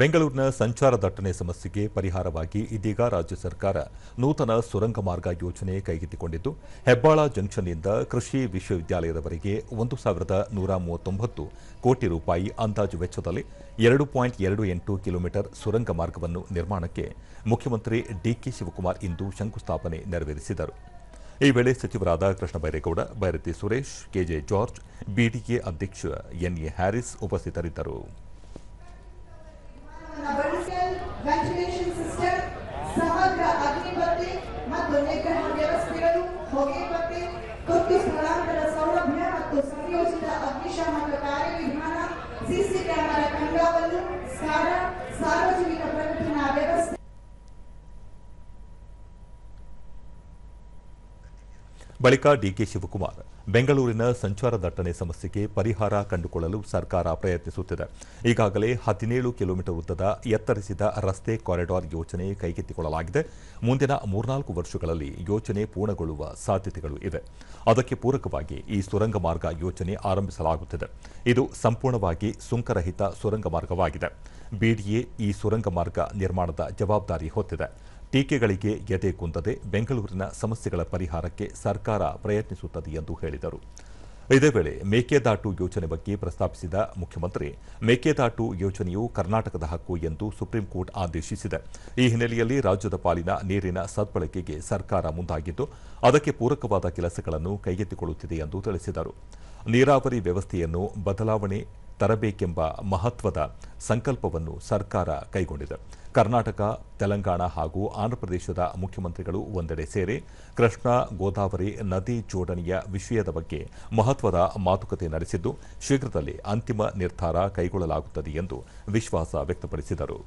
ಬೆಂಗಳೂರಿನ ಸಂಚಾರ ದಟ್ಟಣೆ ಸಮಸ್ಯೆಗೆ ಪರಿಹಾರವಾಗಿ ಇದೀಗ ರಾಜ್ಯ ಸರ್ಕಾರ ನೂತನ ಸುರಂಗ ಮಾರ್ಗ ಯೋಜನೆ ಕೈಗೆತ್ತಿಕೊಂಡಿದ್ದು, ಹೆಬ್ಬಾಳ ಜಂಕ್ಷನ್ನಿಂದ ಕೃಷಿ ವಿಶ್ವವಿದ್ಯಾಲಯದವರೆಗೆ 1,139 ಕೋಟಿ ರೂಪಾಯಿ ಅಂದಾಜು ವೆಚ್ಚದಲ್ಲಿ 2.28 ಕಿಲೋಮೀಟರ್ ಸುರಂಗ ಮಾರ್ಗವನ್ನು ನಿರ್ಮಾಣಕ್ಕೆ ಮುಖ್ಯಮಂತ್ರಿ ಡಿಕೆ ಶಿವಕುಮಾರ್ ಇಂದು ಶಂಕುಸ್ಥಾಪನೆ ನೆರವೇರಿಸಿದರು. ಈ ವೇಳೆ ಸಚಿವರಾದ Krishna Byregowda, Byrathi Suresh, KJ George, BDA ಅಧ್ಯಕ್ಷ ಎನ್ಎ ಹ್ಯಾರಿಸ್ ಉಪಸ್ಥಿತರಿದ್ದರು. ವೆಂಟಿಲೇಷನ್ ಸಿಸ್ಟಮ್, ಸಮಗ್ರ ಅಗ್ನಿಬತ್ತಿ ಮತ್ತು ನಿಗ್ರಹ ವ್ಯವಸ್ಥೆಗಳು, ಹೊಗೆ ಪತ್ತೆ, ತುರ್ತು ಸ್ಥಳಾಂತರ ಸೌಲಭ್ಯ ಮತ್ತು ಸಂಯೋಜಿತ ಅಗ್ನಿಶಾಮಕ ಕಾರ್ಯವಿಧಾನ, ಸಿಸಿ ಕ್ಯಾಮೆರಾ ಕಣ್ಗಾವಲು, ಸ್ಕಾಡಾ, ಸಾರ್ವಜನಿಕ ಪ್ರಕಟಣಾ ವ್ಯವಸ್ಥೆ. ಬಳಿಕ ಡಿಕೆ ಶಿವಕುಮಾರ್, ಬೆಂಗಳೂರಿನ ಸಂಚಾರ ದಟ್ಟಣೆ ಸಮಸ್ಯೆಗೆ ಪರಿಹಾರ ಕಂಡುಕೊಳ್ಳಲು ಸರ್ಕಾರ ಪ್ರಯತ್ನಿಸುತ್ತಿದೆ. ಈಗಾಗಲೇ 17 ಕಿಲೋಮೀಟರ್ ಉದ್ದದ ಎತ್ತರಿಸಿದ ರಸ್ತೆ ಕಾರಿಡಾರ್ ಯೋಜನೆ ಕೈಗೆತ್ತಿಕೊಳ್ಳಲಾಗಿದೆ. ಮುಂದಿನ 3-4 ವರ್ಷಗಳಲ್ಲಿ ಯೋಜನೆ ಪೂರ್ಣಗೊಳ್ಳುವ ಸಾಧ್ಯತೆಗಳು ಇವೆ. ಅದಕ್ಕೆ ಪೂರಕವಾಗಿ ಈ ಸುರಂಗ ಮಾರ್ಗ ಯೋಜನೆ ಆರಂಭಿಸಲಾಗುತ್ತಿದೆ. ಇದು ಸಂಪೂರ್ಣವಾಗಿ ಸುಂಕರಹಿತ ಸುರಂಗ ಮಾರ್ಗವಾಗಿದೆ. ಬಿಡಿಎ ಈ ಸುರಂಗ ಮಾರ್ಗ ನಿರ್ಮಾಣದ ಜವಾಬ್ದಾರಿ ಹೊತ್ತಿದೆ. ಟೀಕೆಗಳಿಗೆ ಎದೆ ಕುಂದದೆ ಬೆಂಗಳೂರಿನ ಸಮಸ್ಯೆಗಳ ಪರಿಹಾರಕ್ಕೆ ಸರ್ಕಾರ ಪ್ರಯತ್ನಿಸುತ್ತದೆ ಎಂದು ಹೇಳಿದರು. ಇದೇ ವೇಳೆ ಮೇಕೆದಾಟು ಯೋಜನೆ ಬಗ್ಗೆ ಪ್ರಸ್ತಾಪಿಸಿದ ಮುಖ್ಯಮಂತ್ರಿ, ಮೇಕೆದಾಟು ಯೋಜನೆಯು ಕರ್ನಾಟಕದ ಹಕ್ಕು ಎಂದು ಸುಪ್ರೀಂ ಕೋರ್ಟ್ ಆದೇಶಿಸಿದೆ. ಈ ಹಿನ್ನೆಲೆಯಲ್ಲಿ ರಾಜ್ಯದ ಪಾಲಿನ ನೀರಿನ ಸದ್ಬಳಕೆಗೆ ಸರ್ಕಾರ ಮುಂದಾಗಿದ್ದು, ಅದಕ್ಕೆ ಪೂರಕವಾದ ಕೆಲಸಗಳನ್ನು ಕೈಗೆತ್ತಿಕೊಳ್ಳುತ್ತಿದೆ ಎಂದು ತಿಳಿಸಿದರು. ನೀರಾವರಿ ವ್ಯವಸ್ಥೆಯನ್ನು ಬದಲಾವಣೆ ತರಬೇಕೆಂಬ ಮಹತ್ವದ ಸಂಕಲ್ಪವನ್ನು ಸರ್ಕಾರ ಕೈಗೊಂಡಿದೆ. ಕರ್ನಾಟಕ, ತೆಲಂಗಾಣ ಹಾಗೂ ಆಂಧ್ರಪ್ರದೇಶದ ಮುಖ್ಯಮಂತ್ರಿಗಳು ಒಂದೆಡೆ ಸೇರಿ ಕೃಷ್ಣಾ ಗೋದಾವರಿ ನದಿ ಜೋಡಣೆಯ ವಿಷಯದ ಬಗ್ಗೆ ಮಹತ್ವದ ಮಾತುಕತೆ ನಡೆಸಿದ್ದು, ಶೀಘ್ರದಲ್ಲೇ ಅಂತಿಮ ನಿರ್ಧಾರ ಕೈಗೊಳ್ಳಲಾಗುತ್ತದೆ ಎಂದು ವಿಶ್ವಾಸ ವ್ಯಕ್ತಪಡಿಸಿದರು.